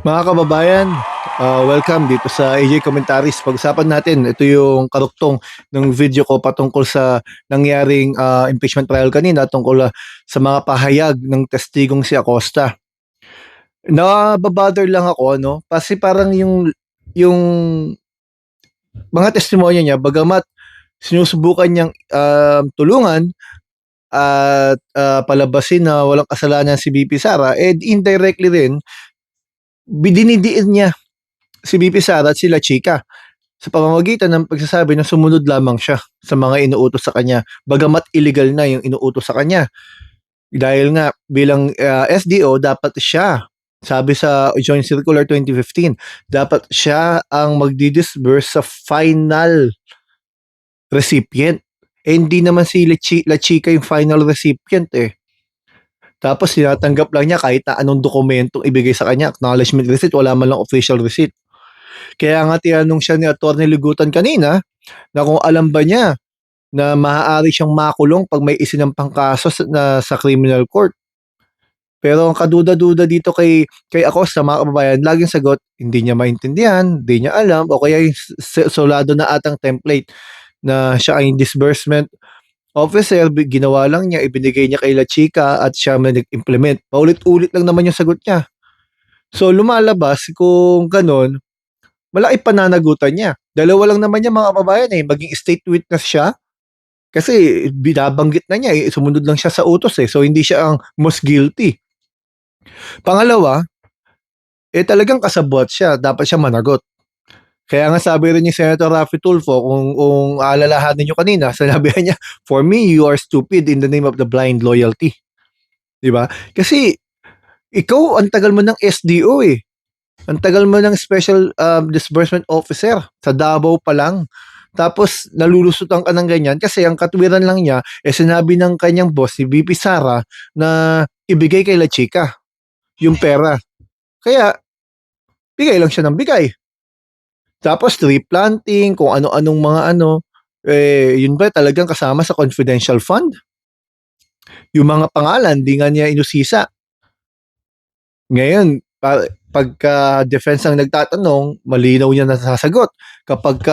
Mga kababayan, welcome dito sa AJ Commentaries. Pag-usapan natin, ito yung karuktong ng video ko patungkol sa nangyaring impeachment trial kanina tungkol sa mga pahayag ng testigong si Acosta. Nababother lang ako, no? Kasi parang yung mga testimonya niya, bagamat sinusubukan niyang tulungan at palabasin na walang kasalanan si BP Sara, indirectly rin, dinidiin niya si BP Sara at sila Chika sa pamamagitan ng pagsasabi na sumunod lamang siya sa mga inuutos sa kanya bagamat illegal na yung inuutos sa kanya. Dahil nga bilang SDO dapat siya, sabi sa Joint Circular 2015, dapat siya ang magdi-disburse sa final recipient. Hindi naman si La Chica yung final recipient eh. Tapos tinatanggap lang niya kahit na anong dokumentong ibigay sa kanya, acknowledgement receipt, wala man lang official receipt. Kaya nga tinanong siya ni Atty. Ligutan kanina na kung alam ba niya na maaari siyang makulong pag may isinampang kaso sa criminal court. Pero ang kaduda-duda dito kay Acosta, mga kababayan, laging sagot, hindi niya maintindihan, hindi niya alam, o kaya yung solado na atang template na siya ay disbursement officer, ginawa lang niya, ibinigay niya kay La Chica at siya may nag-implement. Paulit-ulit lang naman yung sagot niya. So lumalabas kung ganon, malaki pananagutan niya. Dalawa lang naman niya, mga kababayan eh, maging state witness siya kasi binabanggit na niya eh, sumunod lang siya sa utos eh. So hindi siya ang most guilty. Pangalawa, talagang kasabwat siya, dapat siya managot. Kaya nga sabi rin ni Senator Raffy Tulfo, kung aalalahanin niyo kanina, sinabi niya, for me, you are stupid in the name of the blind loyalty. Di ba? Kasi ikaw, ang tagal mo ng SDO eh. Ang tagal mo ng Special Disbursement Officer sa Davao pa lang. Tapos nalulusutan ka ng ganyan kasi ang katwiran lang niya sinabi ng kanyang boss si VP Sara na ibigay kay La Chica yung pera. Kaya bigay lang siya ng bigay. Tapos tree planting, kung ano-anong mga yun ba talagang kasama sa confidential fund? Yung mga pangalan, di nga niya inusisa. Ngayon, pagka defense ang nagtatanong, malinaw niya nasasagot. Kapag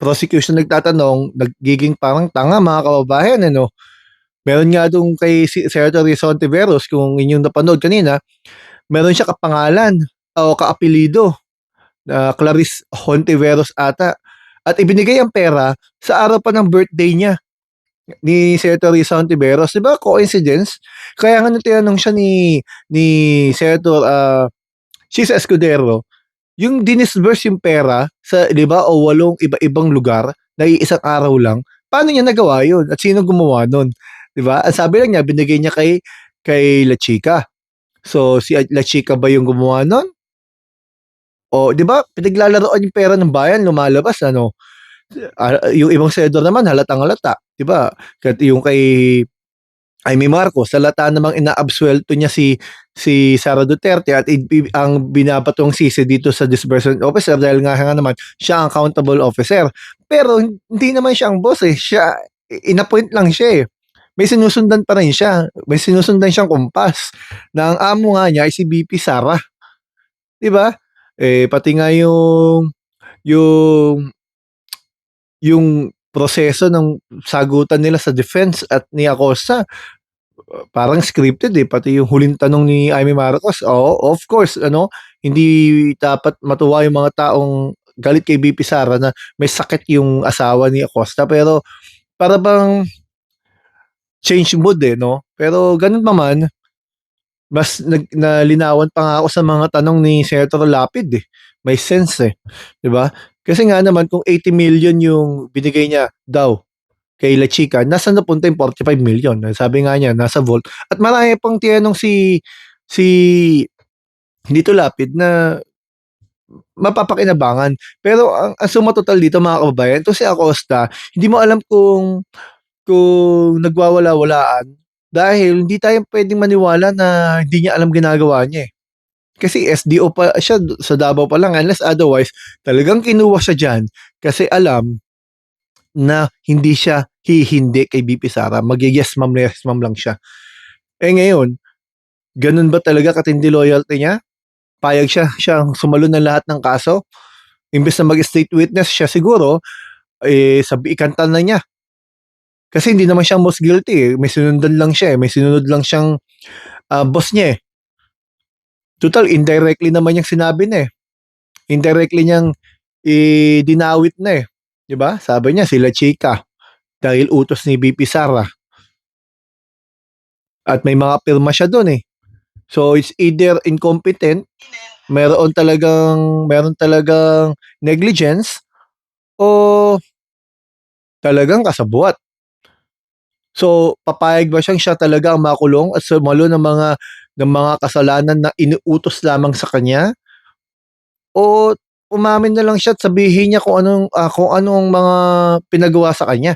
prosecution nagtatanong, nagiging parang tanga, mga kababayan, ano? Meron nga doon kay Senator Rizon Tiveros, kung inyong napanood kanina, meron siya kapangalan o kaapelido na Clarice Hontiveros ata. At ibinigay ang pera sa araw pa ng birthday niya ni Senator Risa Hontiveros. Di ba coincidence? Kaya nga nung tinanong siya ni Senator Chis Escudero, yung dinisburse yung pera sa, di ba, o 8 iba-ibang lugar na iisang araw lang, paano niya nagawa yun? At sino gumawa nun? Di ba? Ang sabi lang niya, binigay niya kay La Chica. So, si La Chica ba yung gumawa nun? O, di ba, pinaglalaroan yung pera ng bayan, lumalabas, ano? Yung ibang senador naman, halatang halata. Di ba? Yung kay Amy Marcos, halata namang inaabsuelto niya si Sara Duterte at ang binabatong sisi dito sa disbursement officer dahil nga naman siya ang accountable officer. Pero hindi naman siya ang boss eh. Siya, inappoint lang siya eh. May sinusundan pa rin siya. May sinusundan siyang kumpas na ang amo nga niya ay si BP Sara. Di ba? Pati nga yung yung proseso ng sagutan nila sa defense at ni Acosta, parang scripted eh. Pati yung huling tanong ni Amy Marcos, of course, hindi dapat matuwa yung mga taong galit kay BP Sara na may sakit yung asawa ni Acosta. Pero para bang change mood eh, no? Pero ganun naman, mas nalinawan pa nga ako sa mga tanong ni Senator Lapid eh. May sense eh. 'Di ba? Kasi nga naman kung 80 million yung binigay niya daw kay La Chica, nasaan napunta yung 45 million? Sabi nga niya, nasa vault. At marami pang tinanong si dito Lapid na mapapakinabangan. Pero ang suma total dito, mga kababayan, ito si Acosta, hindi mo alam kung nagwawala-walaan dahil hindi tayo pwedeng maniwala na hindi niya alam ginagawa niya eh. Kasi SDO pa siya sa Davao pa lang, unless otherwise talagang kinuha siya diyan kasi alam na hindi siya hihindi kay BP Sara, mag-yes ma'am lang siya. Ngayon, ganun ba talaga katindi loyalty niya? payag siyang sumalo ng lahat ng kaso. Imbes na mag-state witness siya siguro, ikanta na niya. Kasi hindi naman siya most guilty eh. May sinundan lang siya eh. May sinunod lang siyang boss niya eh. Total, indirectly naman niyang sinabi na eh. Indirectly niyang dinawit na eh. 'Di ba? Sabi niya sila chika dahil utos ni BP Sara. At may mga pirma siya doon eh. So it's either incompetent, meron talagang negligence o talagang kasabwat. So papayag ba siya talaga ang makulong at sumalo ng mga kasalanan na inuutos lamang sa kanya o umamin na lang siya at sabihin niya kung anong mga pinagawa sa kanya.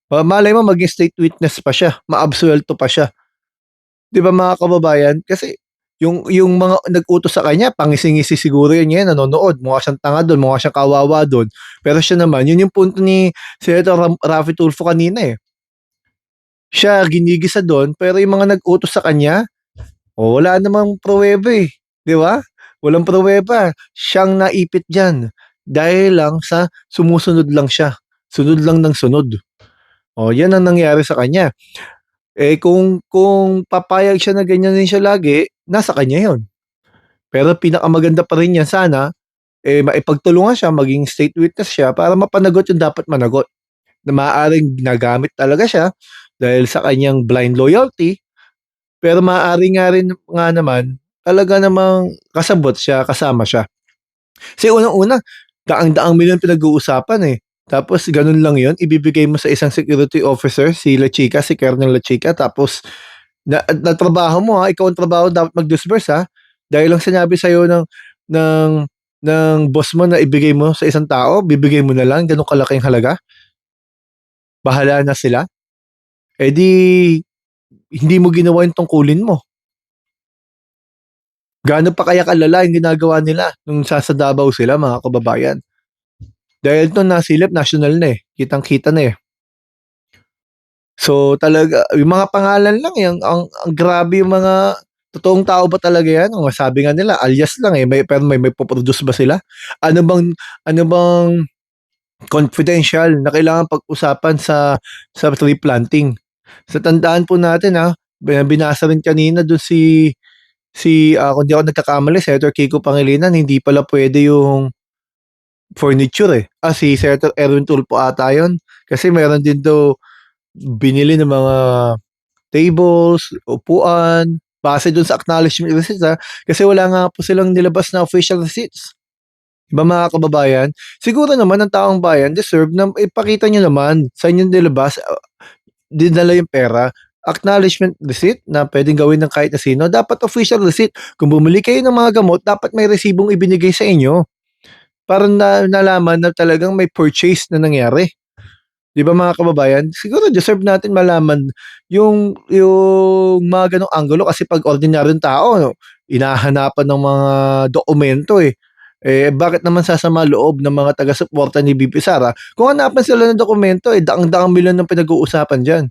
Malay mo maging state witness pa siya, maabsuelto pa siya. 'Di ba mga kababayan? Kasi yung mga nag-utos sa kanya pangisi-ngisi siguro yun ngayon nanonood, mukha siyang tanga dun, mukha siyang kawawa dun. Pero siya naman, yun yung punto ni Senator Raffy Tulfo kanina eh. Siya ginigisa dun, pero yung mga nag-utos sa kanya, wala namang pruweba eh. 'Di ba? Walang pruweba. Siyang naipit diyan dahil lang sa sumusunod lang siya. Sunod lang ng sunod. Yan ang nangyari sa kanya. Kung papayag siya na ganyan din siya lagi, nasa kanya 'yon. Pero pinakamaganda pa rin niyan sana, maipagtulungan siya, maging state witness siya para mapanagot yung dapat managot. Na maaaring ginagamit talaga siya dahil sa kanyang blind loyalty, pero maaari nga rin nga naman talaga namang kasabot siya, kasama siya. Kasi unang-una, daang-daang milyon pinag-uusapan eh. Tapos ganun lang 'yon, ibibigay mo sa isang security officer, si La Chica, si Colonel La Chica, tapos na trabaho mo ikaw ang trabaho dapat mag-disburse dahil lang sinabi sa'yo ng ng boss mo na ibigay mo sa isang tao, bibigay mo na lang gano'ng kalaking halaga? Bahala na sila. Eh di, hindi mo ginawa yung tungkulin mo. Gaano pa kaya kalala yung ginagawa nila nung sa Davao sila mga kababayan. Dahil nung nasilip, national na eh. Kitang-kita na eh. So talaga, yung mga pangalan lang eh, ang grabe yung mga totoong tao ba talaga yan? O sabi nga nila, alias lang eh, pero may poproduce ba sila? Ano bang confidential na kailangan pag-usapan sa tree planting? Sa tandaan po natin binasa rin kanina doon kung di ako nagkakamali, Senator Kiko Pangilinan, hindi pala pwede yung furniture eh. Si Senator Erwin Tulfo ata yun. Kasi meron din daw binili ng mga tables, upuan, base dun sa acknowledgement receipts kasi wala nga po silang nilabas na official receipts. Diba mga kababayan? Siguro naman ang taong bayan deserve na ipakita nyo naman sa inyong nilabas, dinala yung pera, acknowledgement receipt na pwedeng gawin ng kahit na sino, dapat official receipt. Kung bumili kayo ng mga gamot, dapat may resibong ibinigay sa inyo para nalaman na talagang may purchase na nangyari. 'Di ba mga kababayan? Siguro deserve natin malaman yung mga gano'ng anggulo kasi 'pag ordinaryong tao hinahanapan ng mga dokumento eh. Bakit naman sasama loob ng mga taga-suporta ni VP Sara kung hanapan sila ng dokumento daang-daang milyon ng pinag-uusapan diyan.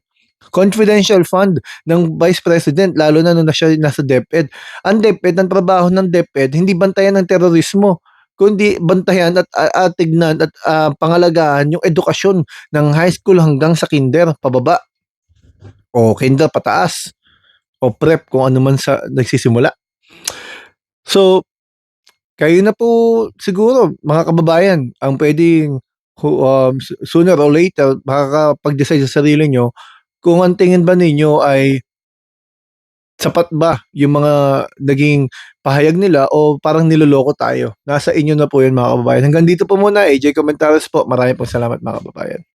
Confidential fund ng Vice President lalo na nung siya nasa DepEd. Ang DepEd, ang trabaho ng DepEd hindi bantayan ng terorismo kundi bantayan at tignan at pangalagaan yung edukasyon ng high school hanggang sa kinder pababa o kinder pataas o prep kung ano man sa nagsisimula. So, kayo na po siguro mga kababayan ang puwedeng sooner or later makakapag-decide sa sarili niyo kung ang tingin ba ninyo ay sapat ba yung mga naging pahayag nila o parang niloloko tayo? Nasa inyo na po yun mga kababayan. Hanggang dito po muna, AJ Comentaries po. Maraming pong salamat mga kababayan.